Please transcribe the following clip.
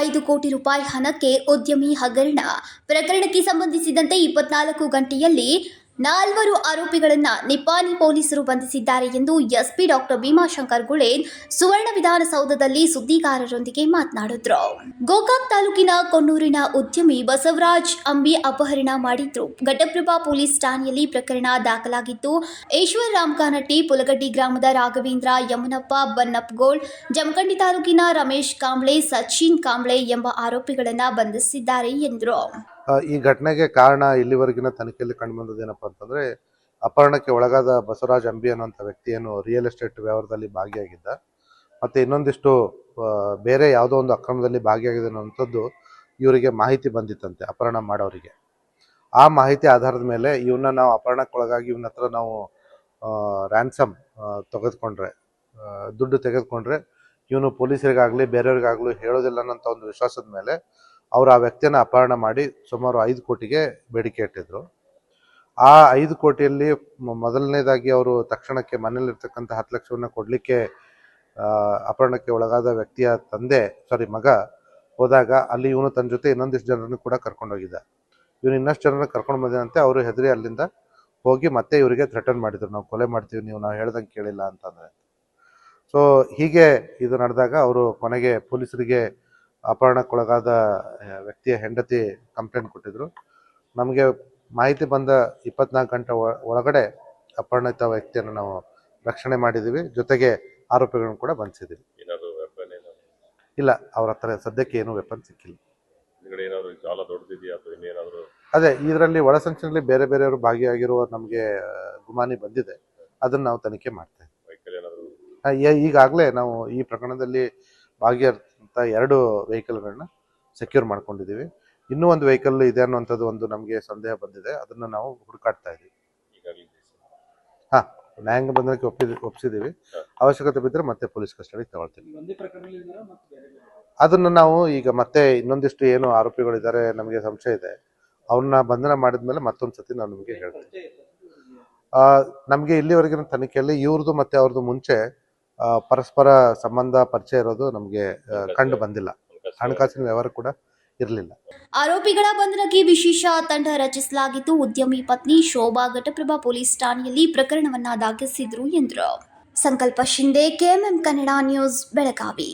5 ಕೋಟಿ ರೂಪಾಯಿ ಹಣಕ್ಕೆ ಉದ್ಯಮಿ ಹಗರಣ ಪ್ರಕರಣಕ್ಕೆ ಸಂಬಂಧಿಸಿದಂತೆ 24 ಗಂಟೆಯಲ್ಲಿ 4 ಆರೋಪಿಗಳನ್ನು ನಿಪ್ಪಾಣಿ ಪೊಲೀಸರು ಬಂಧಿಸಿದ್ದಾರೆ ಎಂದು ಎಸ್ಪಿ ಡಾಕ್ಟರ್ ಭೀಮಾಶಂಕರ್ ಗುಳೇದ್ ಸುವರ್ಣ ವಿಧಾನಸೌಧದಲ್ಲಿ ಸುದ್ದಿಗಾರರೊಂದಿಗೆ ಮಾತನಾಡಿದರು. ಗೋಕಾಕ್ ತಾಲೂಕಿನ ಕೊಣ್ಣೂರಿನ ಉದ್ಯಮಿ ಬಸವರಾಜ್ ಅಂಬಿ ಅಪಹರಣ ಮಾಡಿದ್ರು. ಘಟಪ್ರಭಾ ಪೊಲೀಸ್ ಠಾಣೆಯಲ್ಲಿ ಪ್ರಕರಣ ದಾಖಲಾಗಿದ್ದು, ಈಶ್ವರ್ ರಾಮಕಾನಟ್ಟಿ, ಪುಲಗಡ್ಡಿ ಗ್ರಾಮದ ರಾಘವೇಂದ್ರ ಯಮನಪ್ಪ ಬನ್ನಪ್ಪಗೋಳ್, ಜಮಖಂಡಿ ತಾಲೂಕಿನ ರಮೇಶ್ ಕಾಂಬ್ಳೆ, ಸಚಿನ್ ಕಾಂಬ್ಳೆ ಎಂಬ ಆರೋಪಿಗಳನ್ನು ಬಂಧಿಸಿದ್ದಾರೆ ಎಂದರು. ಈ ಘಟನೆಗೆ ಕಾರಣ ಇಲ್ಲಿವರೆಗಿನ ತನಿಖೆಯಲ್ಲಿ ಕಂಡುಬಂದದ್ದೇನಪ್ಪ ಅಂತಂದ್ರೆ, ಅಪಹರಣಕ್ಕೆ ಒಳಗಾದ ಬಸವರಾಜ್ ಅಂಬಿ ಅನ್ನುವಂಥ ವ್ಯಕ್ತಿಯನ್ನು ರಿಯಲ್ ಎಸ್ಟೇಟ್ ವ್ಯವಹಾರದಲ್ಲಿ ಭಾಗಿಯಾಗಿದ್ದ, ಮತ್ತೆ ಇನ್ನೊಂದಿಷ್ಟು ಬೇರೆ ಯಾವುದೋ ಒಂದು ಅಕ್ರಮದಲ್ಲಿ ಭಾಗಿಯಾಗಿದೆ ಅನ್ನುವಂಥದ್ದು ಇವರಿಗೆ ಮಾಹಿತಿ ಬಂದಿತ್ತಂತೆ ಅಪಹರಣ ಮಾಡೋರಿಗೆ. ಆ ಮಾಹಿತಿ ಆಧಾರದ ಮೇಲೆ ಇವನ್ನ ನಾವು ಅಪಹರಣಕ್ಕೊಳಗಾಗಿ ಇವನ ಹತ್ರ ನಾವು ರ್ಯಾನ್ಸಮ್ ತೆಗೆದುಕೊಂಡ್ರೆ, ದುಡ್ಡು ತೆಗೆದುಕೊಂಡ್ರೆ ಇವನು ಪೊಲೀಸರಿಗಾಗಲಿ ಬೇರೆಯವ್ರಿಗಾಗಲಿ ಹೇಳೋದಿಲ್ಲ ಅನ್ನೋಂಥ ಒಂದು ವಿಶ್ವಾಸದ ಮೇಲೆ ಅವರು ಆ ವ್ಯಕ್ತಿಯನ್ನು ಅಪಹರಣ ಮಾಡಿ ಸುಮಾರು 5 ಕೋಟಿಗೆ ಬೇಡಿಕೆ ಇಟ್ಟಿದ್ರು. ಆ 5 ಕೋಟಿಯಲ್ಲಿ ಮೊದಲನೇದಾಗಿ ಅವರು ತಕ್ಷಣಕ್ಕೆ ಮನೇಲಿರ್ತಕ್ಕಂಥ 10 ಲಕ್ಷವನ್ನು ಕೊಡಲಿಕ್ಕೆ ಅಪಹರಣಕ್ಕೆ ಒಳಗಾದ ವ್ಯಕ್ತಿಯ ಮಗ ಹೋದಾಗ ಅಲ್ಲಿ ಇವನು ತನ್ನ ಜೊತೆ ಇನ್ನೊಂದಿಷ್ಟು ಜನರನ್ನು ಕೂಡ ಕರ್ಕೊಂಡೋಗಿದ್ದ. ಇವನು ಇನ್ನಷ್ಟು ಜನರನ್ನು ಕರ್ಕೊಂಡು ಬಂದಿದಂತೆ ಅವರು ಹೆದರಿ ಅಲ್ಲಿಂದ ಹೋಗಿ ಮತ್ತೆ ಇವರಿಗೆ ಥ್ರೆಟನ್ ಮಾಡಿದ್ರು, ನಾವು ಕೊಲೆ ಮಾಡ್ತೀವಿ ನಾವು ಹೇಳ್ದಂಗೆ ಕೇಳಿಲ್ಲ ಅಂತಂದರೆ. ಸೊ ಹೀಗೆ ಇದು ನಡೆದಾಗ ಅವರು ಕೊನೆಗೆ ಪೊಲೀಸರಿಗೆ ಅಪಹರಣಕ್ಕೊಳಗಾದ ವ್ಯಕ್ತಿಯ ಹೆಂಡತಿ ಕಂಪ್ಲೇಂಟ್ ಕೊಟ್ಟಿದ್ರು. ನಮಗೆ ಮಾಹಿತಿ ಬಂದ 24 ಗಂಟೆ ಒಳಗಡೆ ಅಪಹರಣಿತ ವ್ಯಕ್ತಿಯನ್ನು ನಾವು ರಕ್ಷಣೆ ಮಾಡಿದ್ದೀವಿ, ಜೊತೆಗೆ ಆರೋಪಿಗಳನ್ನು ಕೂಡ ಬಂಧಿಸಿದ್ದೀವಿ. ಇಲ್ಲ, ಅವ್ರ ಹತ್ರ ಸದ್ಯಕ್ಕೆ ಏನು ವೆಪನ್ ಸಿಕ್ಕಿಲ್ಲ. ಅದೇ ಇದರಲ್ಲಿ ಒಳಸಂಚಿನಲ್ಲಿ ಬೇರೆ ಬೇರೆಯವರು ಭಾಗಿಯಾಗಿರುವ ನಮಗೆ ಗುಮಾನಿ ಬಂದಿದೆ, ಅದನ್ನು ನಾವು ತನಿಖೆ ಮಾಡ್ತಾ ಇದ್ದೀವಿ. ಈಗಾಗಲೇ ನಾವು ಈ ಪ್ರಕರಣದಲ್ಲಿ ಭಾಗಿಯಾದಂಥ 2 ವೆಹಿಕಲ್ಗಳನ್ನ ಸೆಕ್ಯೂರ್ ಮಾಡ್ಕೊಂಡಿದ್ದೀವಿ. ಇನ್ನೂ ಒಂದು ವೆಹಿಕಲ್ ಇದೆ ಅನ್ನುವಂಥದ್ದು ಒಂದು ನಮಗೆ ಸಂದೇಹ ಬಂದಿದೆ, ಅದನ್ನು ನಾವು ಹುಡುಕಾಡ್ತಾ ಇದ್ದೀವಿ. ನ್ಯಾಯಾಂಗ ಬಂಧನಕ್ಕೆ ಒಪ್ಪಿಸಿದ್ದೀವಿ. ಅವಶ್ಯಕತೆ ಬಿದ್ದರೆ ಮತ್ತೆ ಪೊಲೀಸ್ ಕಸ್ಟಡಿಗೆ ತಗೊಳ್ತೀವಿ. ಅದನ್ನು ನಾವು ಈಗ ಮತ್ತೆ ಇನ್ನೊಂದಿಷ್ಟು ಏನು ಆರೋಪಿಗಳಿದ್ದಾರೆ ನಮಗೆ ಸಂಶಯ ಇದೆ, ಅವ್ರನ್ನ ಬಂಧನ ಮಾಡಿದ್ಮೇಲೆ ಮತ್ತೊಂದು ಸತಿ ನಾನು ನಿಮಗೆ ಹೇಳ್ತೀನಿ. ನಮಗೆ ಇಲ್ಲಿವರೆಗಿನ ತನಿಖೆಯಲ್ಲಿ ಇವ್ರದ್ದು ಮತ್ತೆ ಅವ್ರದ್ದು ಮುಂಚೆ ಪರಸ್ಪರ ಸಂಬಂಧ ಪರಿಚಯ ಇರೋದು ನಮಗೆ ಕಂಡು ಬಂದಿಲ್ಲ, ಹಣಕಾಸಿನ ವ್ಯವಹಾರ ಕೂಡ ಇರಲಿಲ್ಲ. ಆರೋಪಿಗಳ ಬಂಧನಕ್ಕೆ ವಿಶೇಷ ತಂಡ ರಚಿಸಲಾಗಿದ್ದು, ಉದ್ಯಮಿ ಪತ್ನಿ ಶೋಭಾ ಘಟಪ್ರಭಾ ಪೊಲೀಸ್ ಠಾಣೆಯಲ್ಲಿ ಪ್ರಕರಣವನ್ನ ದಾಖಲಿಸಿದ್ರು ಎಂದರು. ಸಂಕಲ್ಪ ಶಿಂದೆ, ಕೆಎಂಎಂ ಕನ್ನಡ ನ್ಯೂಸ್, ಬೆಳಗಾವಿ.